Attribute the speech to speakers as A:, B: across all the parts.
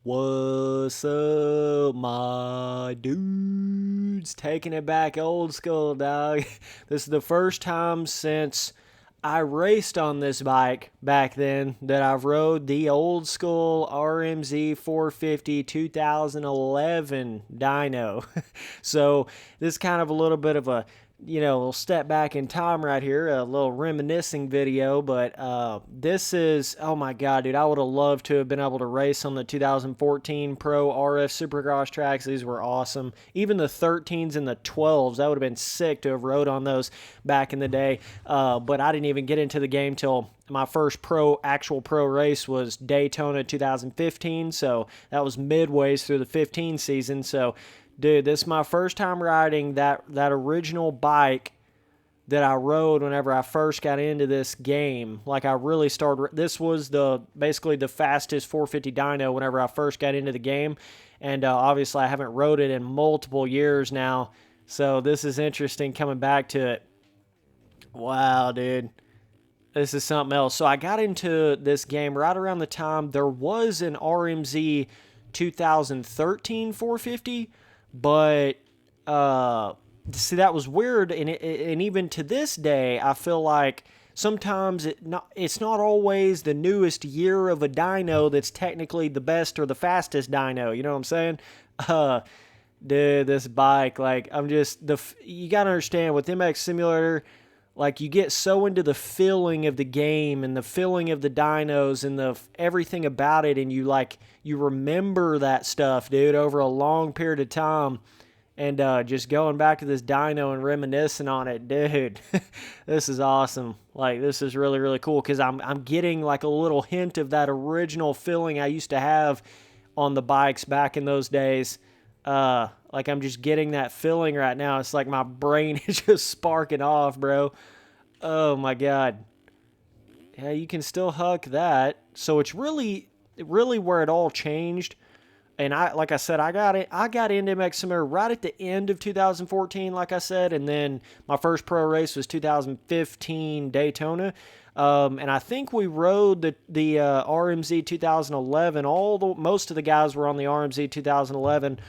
A: What's up, my dudes? Taking it back old school, dog. This is the first time since I raced on this bike back then that I've rode the old school rmz 450 2011 dyno. So this is kind of a little bit of a little step back in time right here, a little reminiscing video, but this is, oh my god, dude, I would have loved to have been able to race on the 2014 Pro RF Supercross tracks. These were awesome. Even the 13s and the 12s, that would have been sick to have rode on those back in the day, but I didn't even get into the game till my first actual pro race was Daytona 2015, so that was midways through the 15 season. So dude, this is my first time riding that original bike that I rode whenever I first got into this game. Like, I really started, this was basically the fastest 450 dyno whenever I first got into the game, and obviously I haven't rode it in multiple years now, so this is interesting coming back to it. Wow, dude. This is something else. So I got into this game right around the time there was an RMZ 2013 450, but see, that was weird, and even to this day, I feel like sometimes it's not always the newest year of a dyno that's technically the best or the fastest dyno. You know what I'm saying? Dude, this bike, like, you gotta understand with MX Simulator, like, you get so into the feeling of the game and the feeling of the dynos and everything about it, and you remember that stuff, dude, over a long period of time. And just going back to this dyno and reminiscing on it, dude, this is awesome. Like, this is really, really cool because I'm getting like a little hint of that original feeling I used to have on the bikes back in those days. Like, I'm just getting that feeling right now. It's like my brain is just sparking off, bro. Oh my god. Yeah, you can still huck that. So it's really where it all changed. And like I said, I got into MX Simulator right at the end of 2014, like I said, and then my first pro race was 2015 Daytona. And I think we rode the RMZ 2011. Most of the guys were on the RMZ 2011.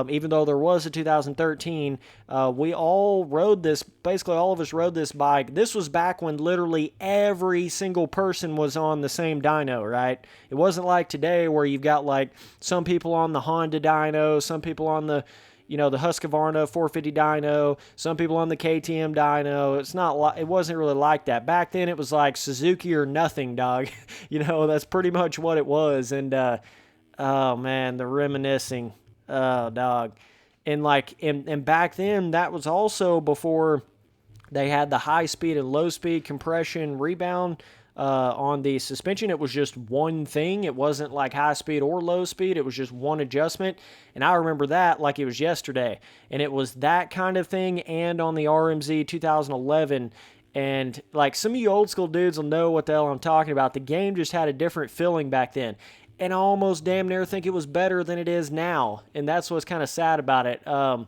A: Even though there was a 2013, we all rode this, basically all of us rode this bike. This was back when literally every single person was on the same dyno, right? It wasn't like today where you've got like some people on the Honda dyno, some people on the Husqvarna 450 dyno, some people on the KTM dyno. It wasn't really like that. Back then it was like Suzuki or nothing, dog. That's pretty much what it was. And, oh man, the reminiscing. Oh, dog. And back then, that was also before they had the high speed and low speed compression rebound on the suspension. It was just one thing. It wasn't like high speed or low speed. It was just one adjustment. And I remember that like it was yesterday. And it was that kind of thing, and on the RMZ 2011. And like, some of you old school dudes will know what the hell I'm talking about. The game just had a different feeling back then. And I almost damn near think it was better than it is now. And that's what's kind of sad about it. I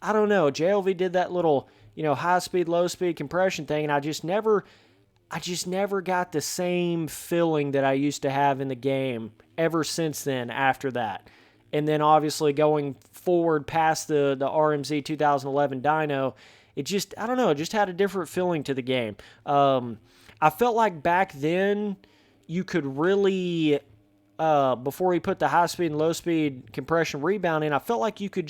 A: don't know. JLV did that little, high speed, low speed compression thing, and I just never got the same feeling that I used to have in the game ever since then after that. And then obviously going forward past the RMZ 2011 dyno, it just, I don't know, it just had a different feeling to the game. I felt like back then you could really, before he put the high speed and low speed compression rebound in, I felt like you could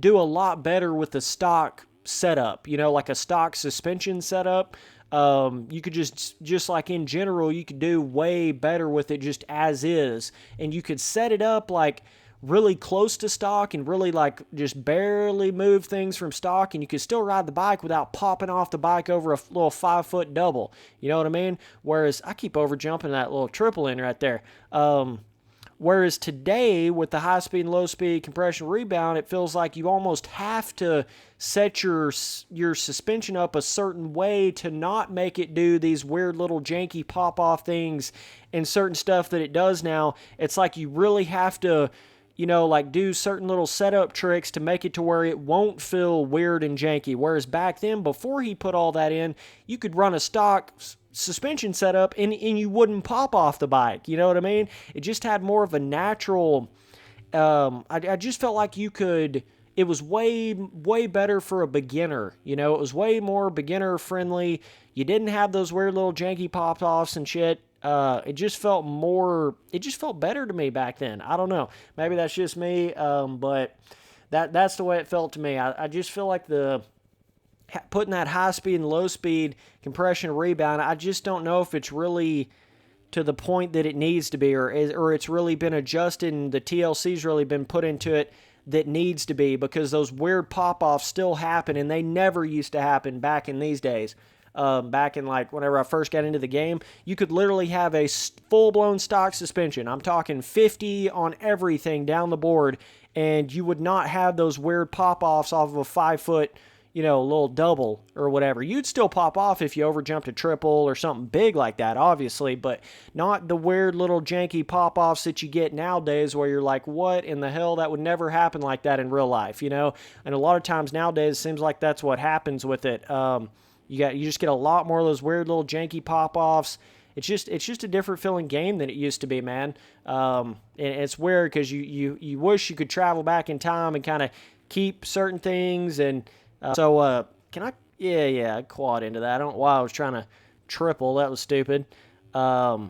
A: do a lot better with the stock setup, like a stock suspension setup. You could just like in general, you could do way better with it just as is. And you could set it up like really close to stock and really like just barely move things from stock, and you could still ride the bike without popping off the bike over a little 5-foot double. You know what I mean? Whereas I keep over jumping that little triple in right there. Whereas today with the high speed and low speed compression rebound, it feels like you almost have to set your suspension up a certain way to not make it do these weird little janky pop off things and certain stuff that it does now. It's like you really have to, like do certain little setup tricks to make it to where it won't feel weird and janky. Whereas back then, before he put all that in, you could run a stock suspension setup, and you wouldn't pop off the bike. You know what I mean? It just had more of a natural. I just felt like you could. It was way better for a beginner. You know, it was way more beginner friendly. You didn't have those weird little janky pop offs and shit. It just felt more. It just felt better to me back then. I don't know. Maybe that's just me. But that's the way it felt to me. I just feel like putting that high speed and low speed compression rebound, I just don't know if it's really to the point that it needs to be, or it's really been adjusted and the TLC's really been put into it that needs to be, because those weird pop-offs still happen, and they never used to happen back in these days. Back in, like, whenever I first got into the game, you could literally have a full-blown stock suspension. I'm talking 50 on everything down the board, and you would not have those weird pop-offs off of a 5-foot, little double or whatever. You'd still pop off if you overjumped a triple or something big like that, obviously, but not the weird little janky pop-offs that you get nowadays where you're like, what in the hell? That would never happen like that in real life, And a lot of times nowadays it seems like that's what happens with it. You just get a lot more of those weird little janky pop-offs. It's just a different feeling game than it used to be, man. And it's weird because you wish you could travel back in time and kind of keep certain things. And can I? Yeah, I quad into that. I don't know why I was trying to triple. That was stupid. Okay,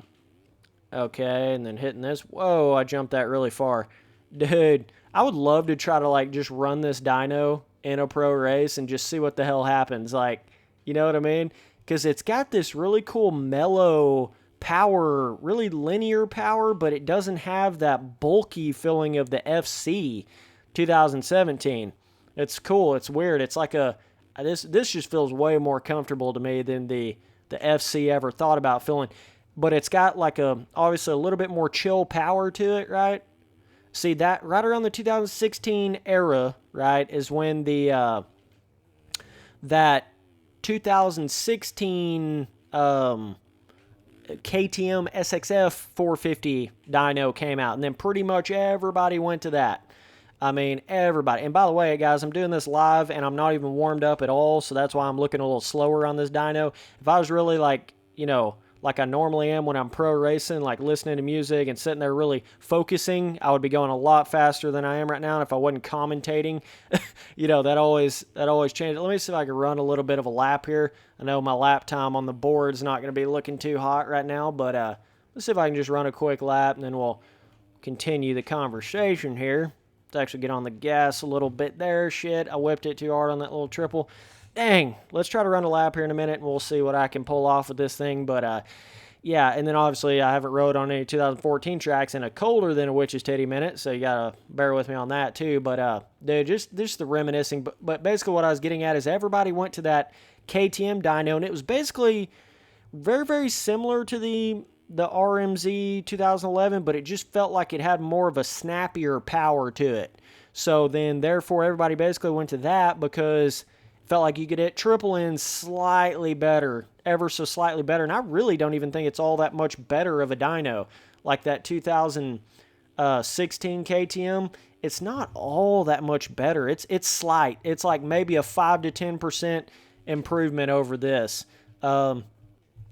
A: and then hitting this. Whoa, I jumped that really far. Dude, I would love to try to, just run this dyno in a pro race and just see what the hell happens. You know what I mean? Because it's got this really cool mellow power, really linear power, but it doesn't have that bulky feeling of the FC 2017. It's cool. It's weird. It's like this just feels way more comfortable to me than the FC ever thought about feeling. But it's got obviously a little bit more chill power to it, right? See, that right around the 2016 era, right, is when that 2016 KTM SXF 450 dyno came out, and then pretty much everybody went to that. I mean, everybody. And by the way, guys, I'm doing this live, and I'm not even warmed up at all, so that's why I'm looking a little slower on this dyno. If I was really like I normally am when I'm pro racing, like listening to music and sitting there really focusing, I would be going a lot faster than I am right now. And if I wasn't commentating, that always changes. Let me see if I can run a little bit of a lap here. I know my lap time on the board's not going to be looking too hot right now, but let's see if I can just run a quick lap, and then we'll continue the conversation here. Let's actually get on the gas a little bit there. Shit, I whipped it too hard on that little triple. Dang, let's try to run a lap here in a minute, and we'll see what I can pull off with this thing. But, yeah, and then obviously I haven't rode on any 2014 tracks in a colder than a witch's titty minute, so you got to bear with me on that too. But, dude, just the reminiscing. But basically what I was getting at is everybody went to that KTM dyno, and it was basically very, very similar to the RMZ 2011, but it just felt like it had more of a snappier power to it. So then, therefore, everybody basically went to that because felt like you could hit triple in slightly better, ever so slightly better. And I really don't even think it's all that much better of a dyno. Like that 2016 KTM, it's not all that much better. It's slight. It's like maybe a 5 to 10% improvement over this. And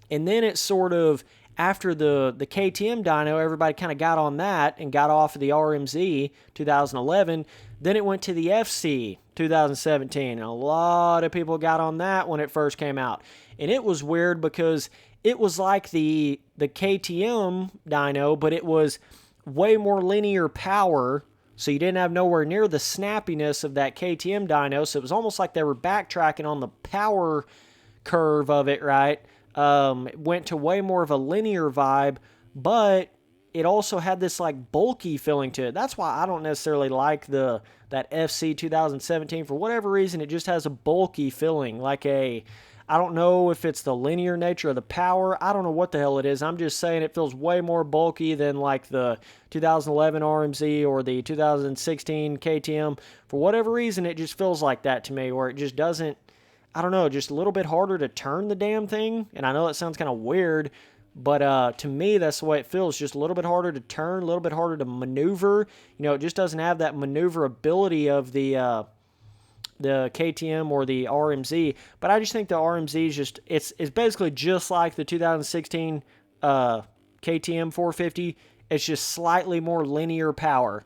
A: then it's sort of, after the KTM dyno, everybody kind of got on that and got off of the RMZ 2011. Then it went to the FC 2017, and a lot of people got on that when it first came out. And it was weird because it was like the KTM dyno, but it was way more linear power, so you didn't have nowhere near the snappiness of that KTM dyno, so it was almost like they were backtracking on the power curve of it, right? It went to way more of a linear vibe, but it also had this bulky feeling to it. That's why I don't necessarily like that FC 2017. For whatever reason, it just has a bulky feeling, I don't know if it's the linear nature of the power. I don't know what the hell it is. I'm just saying it feels way more bulky than the 2011 RMZ or the 2016 KTM. For whatever reason, it just feels like that to me, where it just doesn't, I don't know, just a little bit harder to turn the damn thing. And I know that sounds kind of weird, but to me, that's the way it feels. Just a little bit harder to turn, a little bit harder to maneuver. It just doesn't have that maneuverability of the KTM or the RMZ, but I just think the RMZ is just it's basically just like the 2016 KTM 450. It's just slightly more linear power,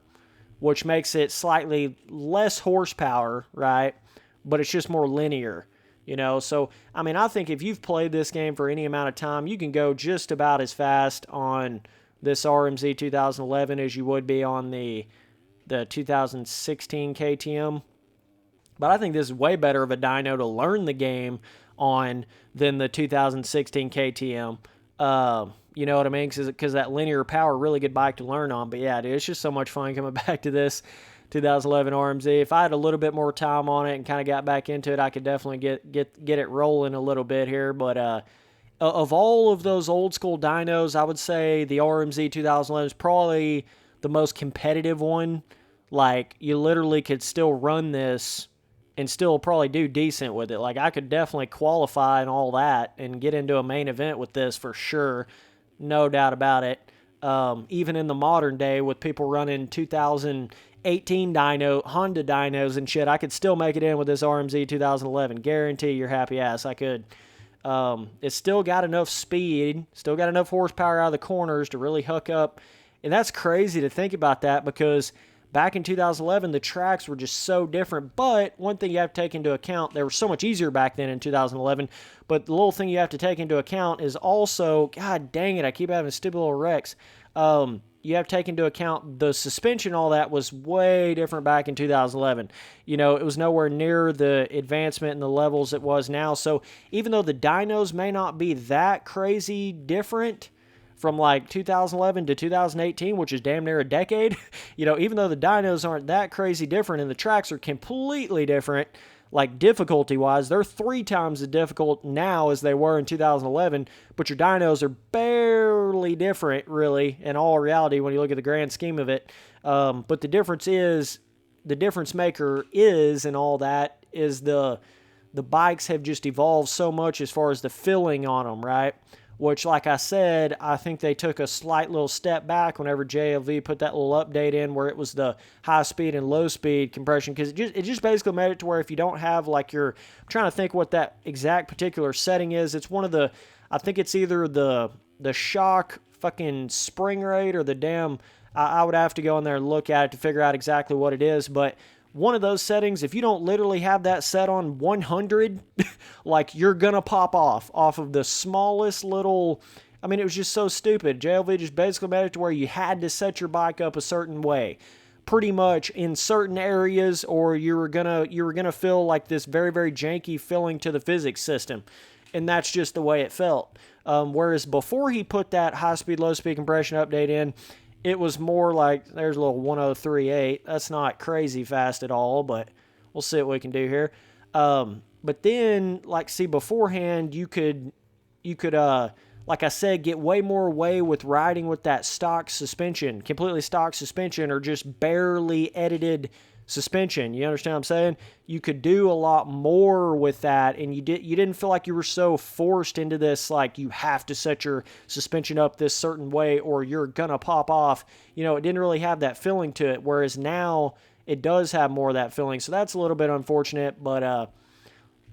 A: which makes it slightly less horsepower, right? But it's just more linear, So, I mean, I think if you've played this game for any amount of time, you can go just about as fast on this RMZ 2011 as you would be on the 2016 KTM. But I think this is way better of a dyno to learn the game on than the 2016 KTM. You know what I mean? Because that linear power, really good bike to learn on. But yeah, dude, it's just so much fun coming back to this 2011 RMZ. If I had a little bit more time on it and kind of got back into it, I could definitely get it rolling a little bit here. But of all of those old school dynos, I would say the RMZ 2011 is probably the most competitive one. Like, you literally could still run this and still probably do decent with it. Like, I could definitely qualify and all that and get into a main event with this for sure. No doubt about it. Even in the modern day with people running 2018 Honda dynos and shit, I could still make it in with this RMZ 2011. Guarantee your happy ass I could. It's still got enough speed, still got enough horsepower out of the corners to really hook up. And that's crazy to think about that, because back in 2011, the tracks were just so different. But one thing you have to take into account, they were so much easier back then in 2011. But the little thing you have to take into account is also, God dang it, I keep having stupid little wrecks. You have to take into account the suspension, all that was way different back in 2011. It was nowhere near the advancement and the levels it was now. So even though the dynos may not be that crazy different from like 2011 to 2018, which is damn near a decade, even though the dynos aren't that crazy different and the tracks are completely different, like difficulty-wise, they're 3 times as difficult now as they were in 2011, but your dynos are barely different, really, in all reality when you look at the grand scheme of it. But the difference maker is, and all that, is the bikes have just evolved so much as far as the filling on them, right? Which, like I said, I think they took a slight little step back whenever JLV put that little update in where it was the high speed and low speed compression, because it just basically made it to where if you don't have like I'm trying to think what that exact particular setting is. It's one of the, I think it's either the shock fucking spring rate or the damn, I would have to go in there and look at it to figure out exactly what it is, but one of those settings, if you don't literally have that set on 100, like, you're gonna pop off of the smallest little, I mean, it was just so stupid. JLV just basically made it to where you had to set your bike up a certain way, pretty much in certain areas, or you were gonna feel like this very, very janky filling to the physics system, and that's just the way it felt. Whereas before he put that high speed, low speed compression update in, it was more like, there's a little 103.8. That's not crazy fast at all, but we'll see what we can do here. But then, like, see, beforehand, you could, like I said, get way more away with riding with that stock suspension, completely stock suspension, or just barely edited suspension. You understand what I'm saying? You could do a lot more with that, and you didn't feel like you were so forced into this, like, you have to set your suspension up this certain way or you're gonna pop off. It didn't really have that feeling to it, whereas now it does have more of that feeling. So that's a little bit unfortunate, but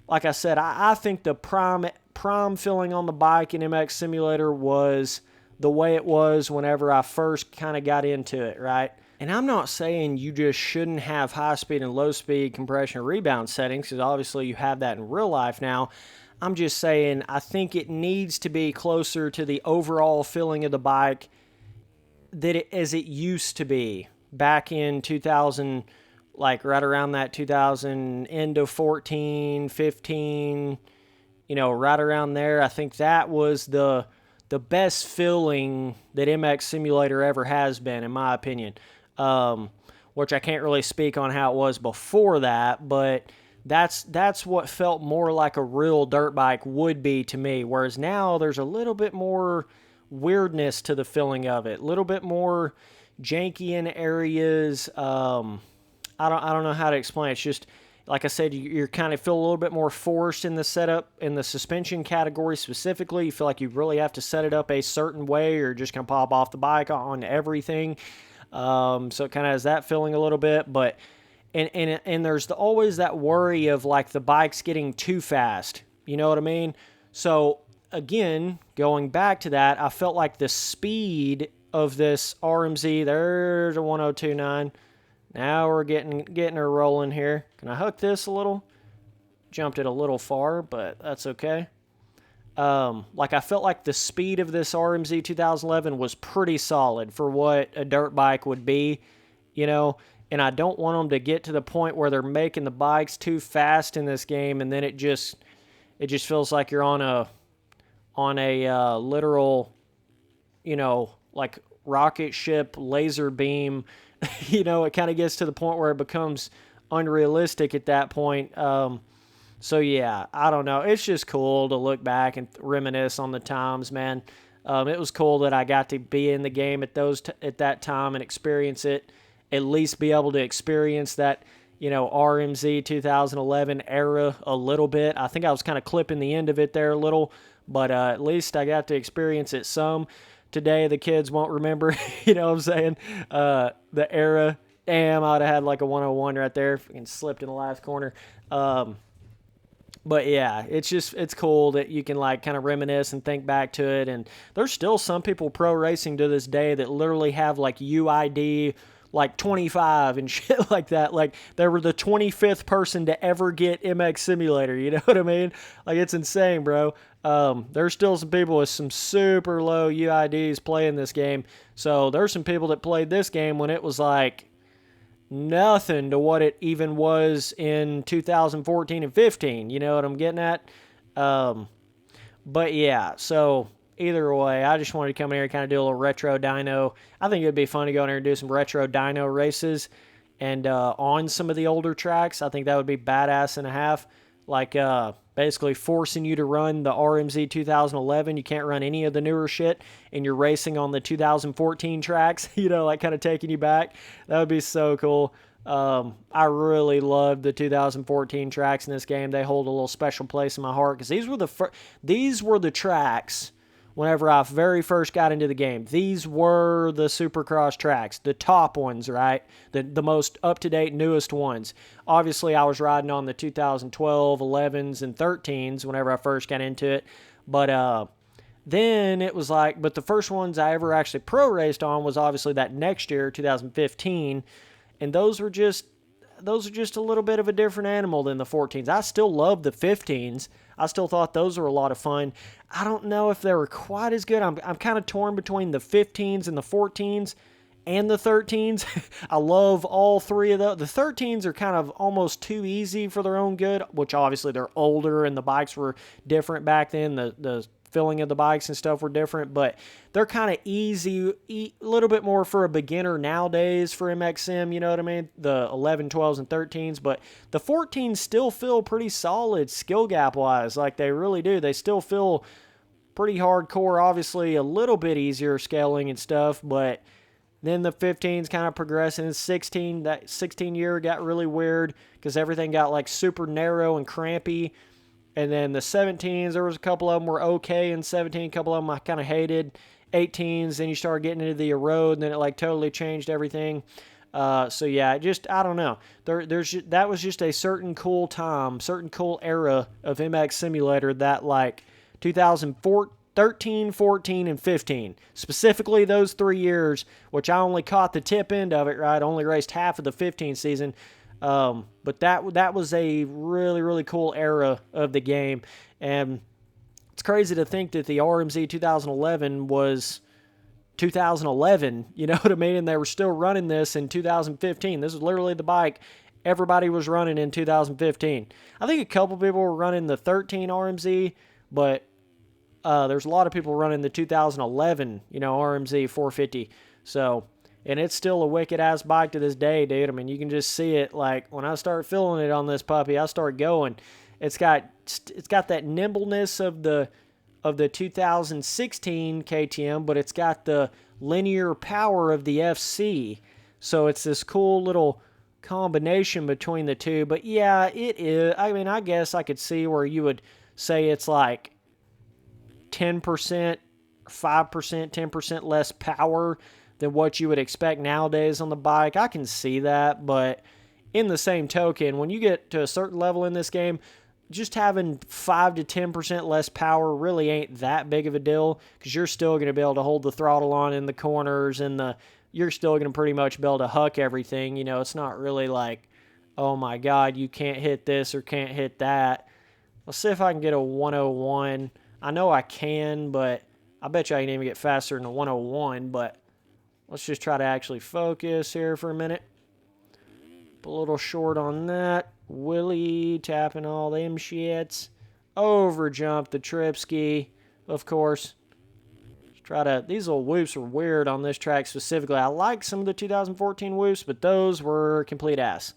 A: like I said, I think the prime feeling on the bike in MX Simulator was the way it was whenever I first kind of got into it, right? And I'm not saying you just shouldn't have high speed and low speed compression and rebound settings, because obviously you have that in real life now. I'm just saying I think it needs to be closer to the overall feeling of the bike as it used to be back in 2000, like right around that 2000, end of 14, 15, right around there. I think that was the best feeling that MX Simulator ever has been, in my opinion. Which I can't really speak on how it was before that, but that's what felt more like a real dirt bike would be to me. Whereas now there's a little bit more weirdness to the feeling of it, a little bit more janky in areas. I don't know how to explain. It's just, like I said, you kind of feel a little bit more forced in the setup, in the suspension category specifically. You feel like you really have to set it up a certain way or just kind of pop off the bike on everything. So it kind of has that feeling a little bit, but And there's always that worry of like the bike's getting too fast. You know what I mean? So again, going back to that, I felt like the speed of this RMZ, there's a 1029. Now we're getting her rolling here. Can I hook this a little? Jumped it a little far, but that's okay. Like I felt like the speed of this RMZ 2011 was pretty solid for what a dirt bike would be, you know. And I don't want them to get to the point where they're making the bikes too fast in this game, and then it just feels like you're on a literal, you know, like rocket ship laser beam. You know, it kind of gets to the point where it becomes unrealistic at that point. So yeah, I don't know. It's just cool to look back and reminisce on the times, man. It was cool that I got to be in the game at that time and experience it. At least be able to experience that, you know, RMZ 2011 era a little bit. I think I was kind of clipping the end of it there a little, but at least I got to experience it some. Today the kids won't remember, you know what I'm saying? The era. Damn, I'd have had like a 101 right there. Fucking slipped in the last corner. But yeah, it's cool that you can like kind of reminisce and think back to it. And there's still some people pro racing to this day that literally have like UID like 25 and shit like that. Like they were the 25th person to ever get MX Simulator. You know what I mean? Like it's insane, bro. There's still some people with some super low UIDs playing this game. So there's some people that played this game when it was like nothing to what it even was in 2014 and 15. You know what I'm getting at? But yeah, so either way, I just wanted to come in here and kind of do a little retro dyno. I think it would be fun to go in here and do some retro dyno races and on some of the older tracks. I think that would be badass and a half. Like basically forcing you to run the RMZ 2011. You can't run any of the newer shit, and you're racing on the 2014 tracks, you know, like kind of taking you back. That would be so cool. I really loved the 2014 tracks in this game. They hold a little special place in my heart because these were the tracks whenever I very first got into the game. These were the Supercross tracks, the top ones, right? The most up-to-date, newest ones. Obviously, I was riding on the 2012, 11s, and 13s whenever I first got into it. But then it was like, but the first ones I ever actually pro raced on was obviously that next year, 2015. And those are just a little bit of a different animal than the 14s. I still love the 15s. I still thought those were a lot of fun. I don't know if they were quite as good. I'm kind of torn between the 15s and the 14s and the 13s. I love all three of those. The 13s are kind of almost too easy for their own good, which obviously they're older and the bikes were different back then. The filling of the bikes and stuff were different, but they're kind of easy, a little bit more for a beginner nowadays for MXM, you know what I mean? The 11, 12s, and 13s, but the 14s still feel pretty solid skill gap-wise, like they really do. They still feel pretty hardcore, obviously a little bit easier scaling and stuff, but then the 15s kind of progressing. And 16, that 16 year got really weird because everything got like super narrow and crampy. And then the 17s, there was a couple of them were okay in 17, a couple of them I kind of hated. 18s, then you started getting into the erode, and then it like totally changed everything. So yeah, I don't know. That was just a certain cool time, certain cool era of MX Simulator that like 2013, 14, and 15. Specifically those 3 years, which I only caught the tip end of it, right? Only raced half of the 15 season. But that was a really, really cool era of the game. And it's crazy to think that the RMZ 2011 was 2011, you know what I mean? And they were still running this in 2015. This is literally the bike everybody was running in 2015. I think a couple people were running the 13 RMZ, but there's a lot of people running the 2011, you know, RMZ 450. So, and it's still a wicked-ass bike to this day, dude. I mean, you can just see it. Like, when I start feeling it on this puppy, I start going. It's got that nimbleness of the 2016 KTM, but it's got the linear power of the FC. So it's this cool little combination between the two. But yeah, it is. I mean, I guess I could see where you would say it's like 10%, 5%, 10% less power than what you would expect nowadays on the bike. I can see that, but in the same token, when you get to a certain level in this game, just having 5 to 10% less power really ain't that big of a deal, because you're still going to be able to hold the throttle on in the corners, and you're still going to pretty much be able to huck everything. You know, it's not really like, oh my God, you can't hit this or can't hit that. Let's see if I can get a 101. I know I can, but I bet you I can even get faster than a 101, but let's just try to actually focus here for a minute. A little short on that. Willie tapping all them shits. Over jump the trip ski, of course. These little whoops are weird on this track specifically. I like some of the 2014 whoops, but those were complete ass.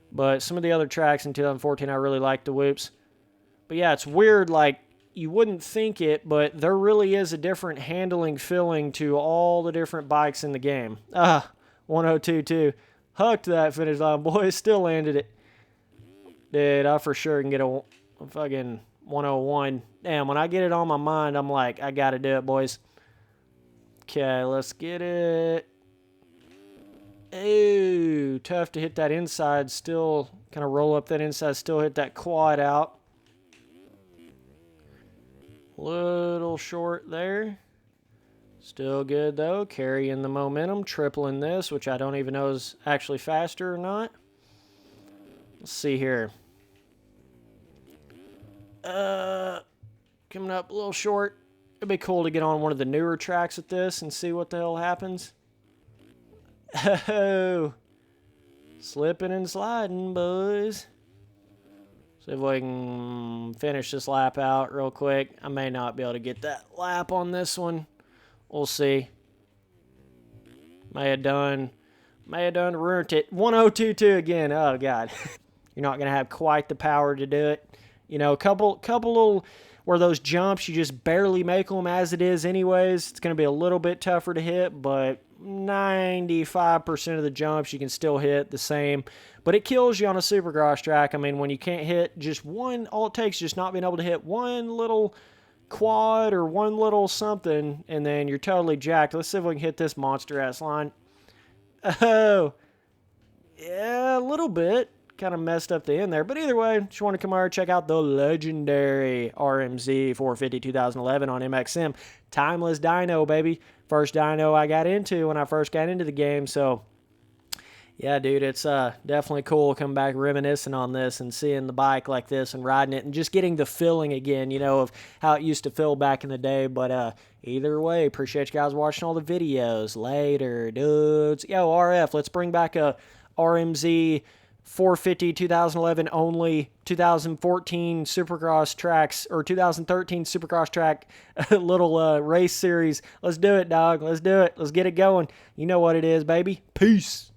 A: But some of the other tracks in 2014, I really liked the whoops. But yeah, it's weird, like, you wouldn't think it, but there really is a different handling feeling to all the different bikes in the game. 1022. Hucked that finish line, boys. Still landed it. Dude, I for sure can get a fucking 101. Damn, when I get it on my mind, I'm like, I gotta do it, boys. Okay, let's get it. Ooh, tough to hit that inside. Still kind of roll up that inside. Still hit that quad out. Little short there. Still good, though. Carrying the momentum. Tripling this, which I don't even know is actually faster or not. Let's see here. Coming up a little short. It'd be cool to get on one of the newer tracks with this and see what the hell happens. Oh. Slipping and sliding, boys. See if we can finish this lap out real quick. I may not be able to get that lap on this one. We'll see. May have done ruined it. 1022 again. Oh, God. You're not going to have quite the power to do it. You know, a couple little where those jumps, you just barely make them as it is anyways. It's going to be a little bit tougher to hit, but 95% of the jumps you can still hit the same. But it kills you on a supercross track. I mean, when you can't hit just one, all it takes is just not being able to hit one little quad or one little something, and then you're totally jacked. Let's see if we can hit this monster-ass line. Oh, yeah, a little bit. Kind of messed up the end there. But either way, just want to come over and check out the legendary rmz450 2011 on MXM. Timeless dyno, baby. First dyno I got into when I first got into the game. So, yeah, dude, it's definitely cool coming back reminiscing on this and seeing the bike like this and riding it and just getting the feeling again, you know, of how it used to feel back in the day. But either way, appreciate you guys watching all the videos. Later, dudes. Yo, RF, let's bring back a RMZ 450 2011 only 2014 Supercross tracks or 2013 Supercross track little race series. Let's do it, dog. Let's do it. Let's get it going. You know what it is, baby. Peace.